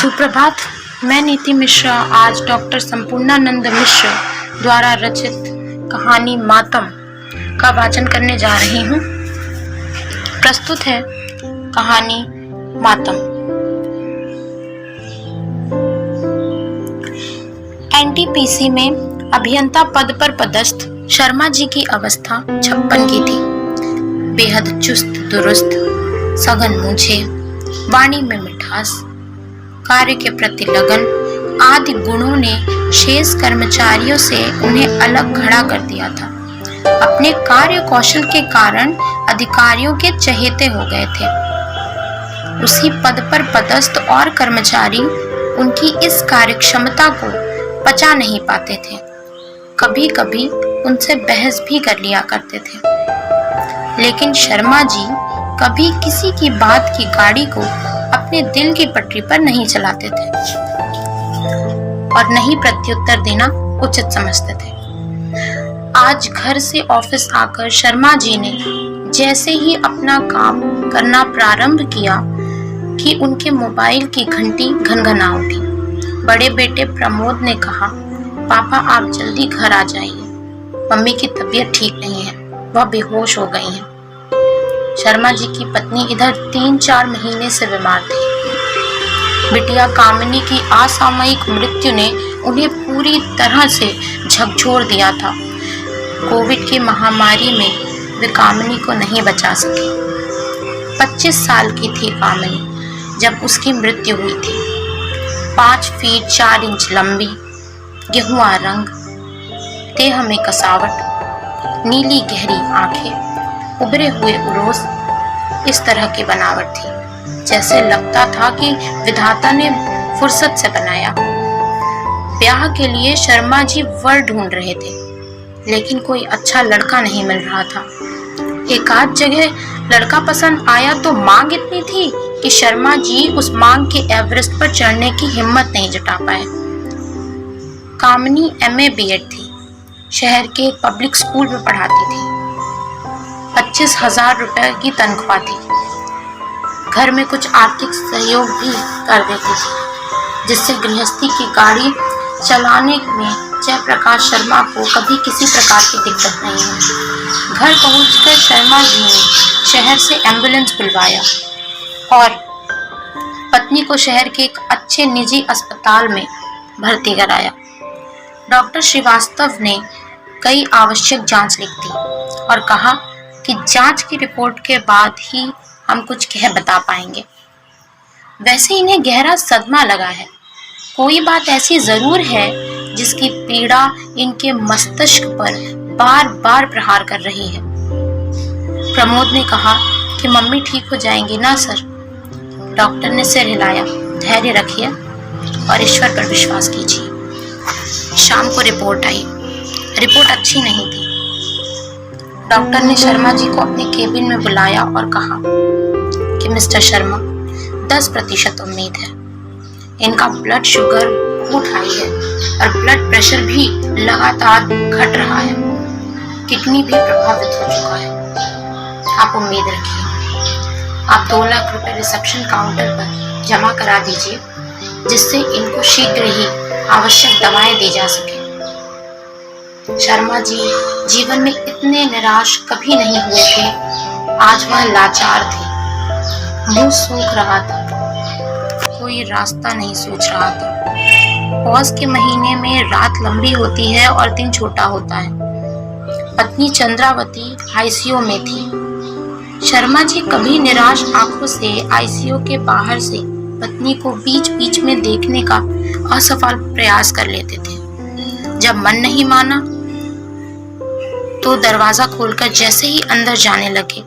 सुप्रभात। मैं नीति मिश्रा आज डॉक्टर संपूर्णानंद मिश्र द्वारा रचित कहानी मातम का वाचन करने जा रही हूँ। प्रस्तुत है कहानी मातम। एनटीपीसी में अभियंता पद पर पदस्थ शर्मा जी की अवस्था 56 की थी। बेहद चुस्त दुरुस्त, सघन मूछें, वाणी में मिठास, कार्य के प्रति लगन आदि गुणों ने शेष कर्मचारियों से उन्हें अलग खड़ा कर दिया था। अपने कार्य कौशल के कारण अधिकारियों के चहेते हो गए थे। उसी पद पर पदस्थ और कर्मचारी उनकी इस कार्यक्षमता को पचा नहीं पाते थे। कभी कभी उनसे बहस भी कर लिया करते थे। लेकिन शर्मा जी कभी किसी की बात की गाड़ी को अपने दिल की पटरी पर नहीं चलाते थे और नहीं प्रत्युत्तर देना उचित समझते थे। आज घर से ऑफिस आकर शर्मा जी ने जैसे ही अपना काम करना प्रारंभ किया कि उनके मोबाइल की घंटी घनघना उठी। बड़े बेटे प्रमोद ने कहा, पापा आप जल्दी घर आ जाइए, मम्मी की तबीयत ठीक नहीं है, वह बेहोश हो गई हैं। शर्मा जी की पत्नी इधर 3-4 महीने से बीमार थी। बिटिया कामिनी की असामयिक मृत्यु ने उन्हें पूरी तरह से झकझोर दिया था। कोविड की महामारी में वे कामिनी को नहीं बचा सके। 25 साल की थी कामिनी जब उसकी मृत्यु हुई थी। 5 फीट 4 इंच लंबी, गेहुआ रंग, देह में कसावट, नीली गहरी आंखें, उभरे हुए उरोस, इस तरह की बनावट थी जैसे लगता था कि विधाता ने फुर्सत से बनाया। ब्याह के लिए शर्मा जी वर ढूंढ रहे थे, लेकिन कोई अच्छा लड़का नहीं मिल रहा था। एक आध जगह लड़का पसंद आया तो मांग इतनी थी कि शर्मा जी उस मांग के एवरेस्ट पर चढ़ने की हिम्मत नहीं जुटा पाए। कामिनी MA BEd थी, शहर के एक पब्लिक स्कूल में पढ़ाती थी। 25,000 रुपए की तनख्वाह थी। घर में कुछ आर्थिक सहयोग भी कर देती थी, जिससे गृहस्थी की गाड़ी चलाने में जयप्रकाश शर्मा को कभी किसी प्रकार की दिक्कत नहीं हुई। घर पहुंचकर शर्मा जी ने शहर से एम्बुलेंस बुलवाया और पत्नी को शहर के एक अच्छे निजी अस्पताल में भर्ती कराया। डॉक्टर श्रीवास्तव ने कई आवश्यक जांच लिख दी और कहा कि जांच की रिपोर्ट के बाद ही हम कुछ कह बता पाएंगे। वैसे इन्हें गहरा सदमा लगा है। कोई बात ऐसी जरूर है जिसकी पीड़ा इनके मस्तिष्क पर बार बार प्रहार कर रही है। प्रमोद ने कहा कि मम्मी ठीक हो जाएंगी ना सर। डॉक्टर ने सिर हिलाया, धैर्य रखिए और ईश्वर पर विश्वास कीजिए। शाम को रिपोर्ट आई। रिपोर्ट अच्छी नहीं थी। डॉक्टर ने शर्मा जी को अपने केबिन में बुलाया और कहा कि मिस्टर शर्मा, 10% उम्मीद है। इनका ब्लड शुगर बहुत हाई है और ब्लड प्रेशर भी लगातार घट रहा है। किडनी भी प्रभावित हो चुका है। आप उम्मीद रखिए। आप 2 लाख रुपए रिसेप्शन काउंटर पर जमा करा दीजिए, जिससे इनको शीघ्र ही आवश्यक दवाएं दी जा सके। शर्मा जी जीवन में इतने निराश कभी नहीं हुए थे। आज वह लाचार थे, मुंह सूख रहा था, कोई रास्ता नहीं सोच रहा था। पौष के महीने में रात लंबी होती है और दिन छोटा होता है। पत्नी चंद्रावती ICU में थी। शर्मा जी कभी निराश आंखों से ICU के बाहर से पत्नी को बीच बीच में देखने का असफल प्रयास कर लेते थे। जब मन नहीं माना तो दरवाजा खोलकर जैसे ही अंदर जाने लगे,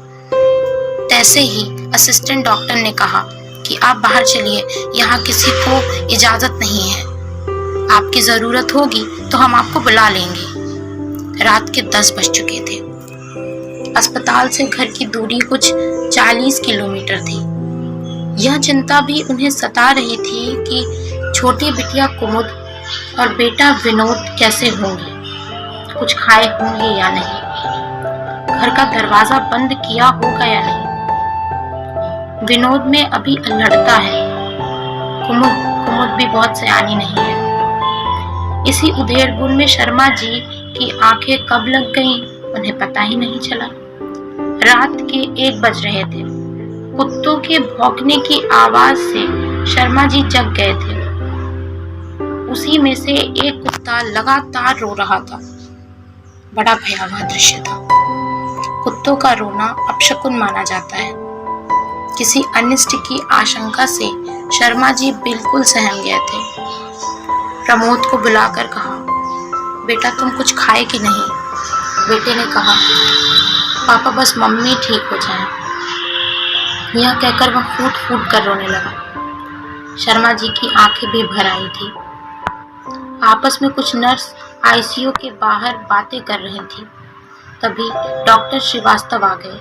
तैसे ही असिस्टेंट डॉक्टर ने कहा कि आप बाहर चलिए, यहाँ किसी को इजाजत नहीं है। आपकी जरूरत होगी तो हम आपको बुला लेंगे। रात के 10 बज चुके थे। अस्पताल से घर की दूरी कुछ 40 किलोमीटर थी। यह चिंता भी उन्हें सता रही थी कि छोटी बिटिया कुमुद और बेटा विनोद कैसे होंगे, कुछ खाए होंगे या नहीं, घर का दरवाजा बंद किया होगा या नहीं। विनोद में अभी अल्हड़ता है। कुमुद भी बहुत सयानी नहीं है। इसी उधेड़-बुन में शर्मा जी की आंखें कब लग गईं, उन्हें पता ही नहीं चला। रात के 1 बज रहे थे। कुत्तों के भौंकने की आवाज से शर्मा जी जग गए थे। उसी में से एक कुत्ता लगातार रो रहा था। बड़ा भयावह दृश्य था। कुत्तों का रोना अपशकुन माना जाता है। किसी अनिष्ट की आशंका से शर्मा जी बिल्कुल सहम गए थे। प्रमोद को बुलाकर कहा, बेटा तुम कुछ खाए कि नहीं? बेटे ने कहा, पापा बस मम्मी ठीक हो जाए। यह कहकर वह फूट फूट कर रोने लगा। शर्मा जी की आंखें भी भर आई थी। आपस में कुछ नर्स आईसीयू के बाहर बातें कर रही थी। तभी डॉक्टर श्रीवास्तव आ गए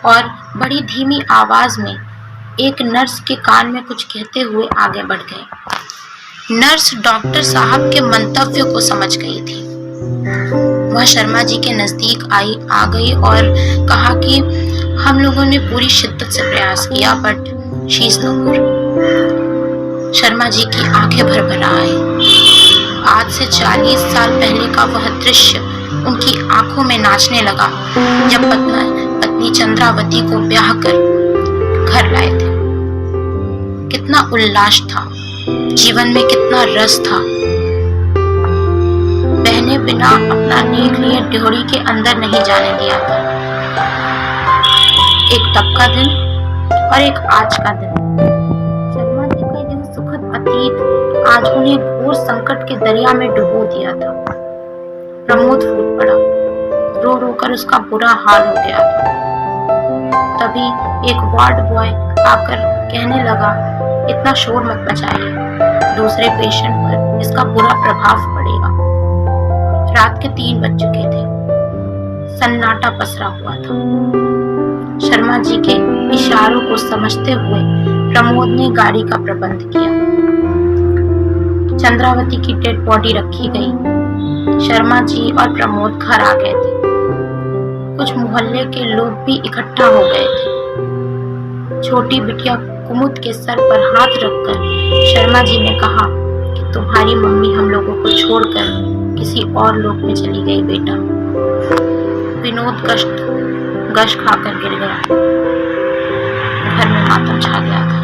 और बड़ी धीमी आवाज में एक नर्स के कान में कुछ कहते हुए आगे बढ़ गए। नर्स डॉक्टर साहब के मंतव्य को समझ गई थी। वह शर्मा जी के नजदीक आ गई और कहा कि हम लोगों ने पूरी शिद्दत से प्रयास किया, बट शी इज नो मोर। शर्मा जी की आंखें भर भर आई। आज से 40 साल पहले का वह दृश्य उनकी आंखों में नाचने लगा, जब पत्नी चंद्रावती को ब्याह कर घर लाए थे। कितना उल्लास था, जीवन में कितना रस था। बहने बिना अपना नेक लिए ड्योढ़ी के अंदर नहीं जाने दिया था। एक तब का दिन और एक आज का दिन। शर्मा जी का यह सुखद अतीत आज उन्हें घोर संकट के दरिया में डुबो दिया था। प्रमोद फूट पड़ा। रो रो कर उसका बुरा हाल हो गया था। तभी एक वार्ड बॉय आकर कहने लगा, इतना शोर मत मचाइए, दूसरे पेशेंट पर इसका बुरा प्रभाव पड़ेगा। रात के 3 बज चुके थे। सन्नाटा पसरा हुआ था। शर्मा जी के इशारों को समझते हुए प्रमोद ने गाड़ी का प्रबंध किया। चंद्रावती की डेड बॉडी रखी गई। शर्मा जी और प्रमोद घर आ गए थे। कुछ मोहल्ले के लोग भी इकट्ठा हो गए थे। छोटी बिटिया कुमुद के सर पर हाथ रखकर शर्मा जी ने कहा कि तुम्हारी मम्मी हम लोगों को छोड़कर किसी और लोक में चली गई बेटा। विनोद गश खाकर गिर गया। घर में मातम छा गया था।